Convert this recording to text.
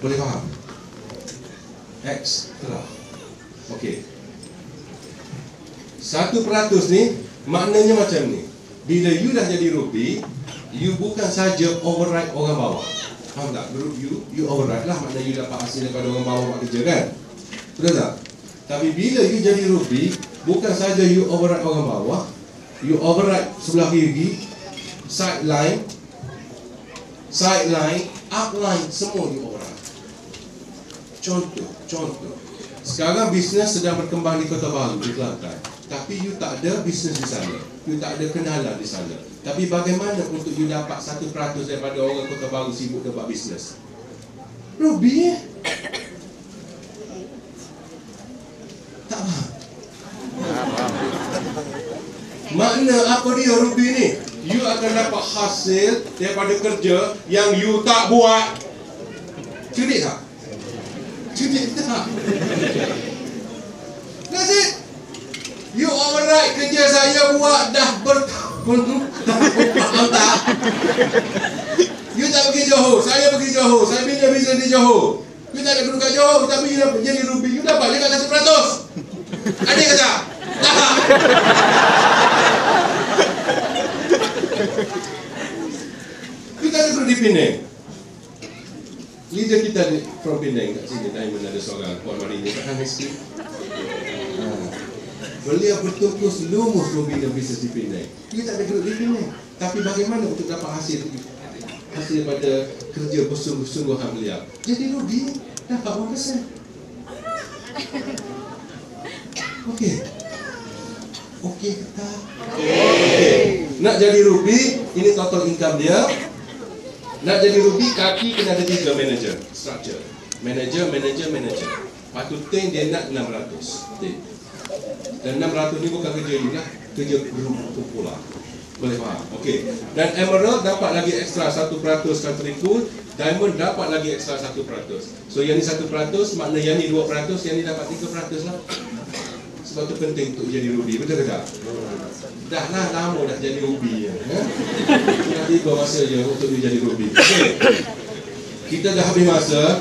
Boleh faham? Ekstra. Okey. 1% ni maknanya macam ni. Bila you dah jadi rupi, you bukan saja override orang bawah. Faham tak? Group you override lah. Maknanya you dapat hasil daripada orang bawah buat kerja kan? Betul tak? Tapi bila you jadi rupi, bukan saja you override orang bawah, you override sebelah kiri, sideline, upline, semua you override. Contoh. Sekarang bisnes sedang berkembang di Kota Baru, di Kelantan. Tapi you tak ada bisnes di sana. You tak ada kenalan di sana. Tapi bagaimana untuk you dapat 1% daripada orang Kota Baru sibuk dapat bisnes? Ruby tak faham? Makna apa dia ruby ni? You akan dapat hasil daripada kerja yang you tak buat. Cerdik tak? Cerdik tak? That's it. You override kerja saya buat dah bertahun. Faham tak? You tak pergi Johor, saya pergi Johor, saya bina bisnes di Johor. You tak ada kedua kat Johor, tapi you dapat jadi ruby. You dapat dekat 1%. Ada ke tak? Tak. You tak ada kedua di Penang. Leader kita from Penang kat sini, Diamond ada seorang Puan Marini, tak kan sikit. Beliau bertukus lumus membina bisnes di Penang. Dia tak ada grup di Penang. Tapi bagaimana untuk dapat hasil daripada kerja bersungguh-sungguhan beliau? Jadi rugi, dapat 1%. Okey. Okey tak? Okey. Nak jadi rugi, ini total income dia. Nak jadi rugi, kaki kena ada 3 manager structure. Manager. Patut dia nak 600. Dan 600 ni bukan kerja you lah, kerja grup pula. Boleh faham? Okey. Dan Emerald dapat lagi ekstra 1% country pool, Diamond dapat lagi ekstra 1%. So yang ni 1%, makna yang ni 2%, yang ni dapat 3% lah. Sebab tu penting untuk jadi ruby, betul ke tak? Dah lah lama dah jadi ruby ya. Nanti gua masa je untuk dia jadi ruby. Okey. Kita dah habis masa.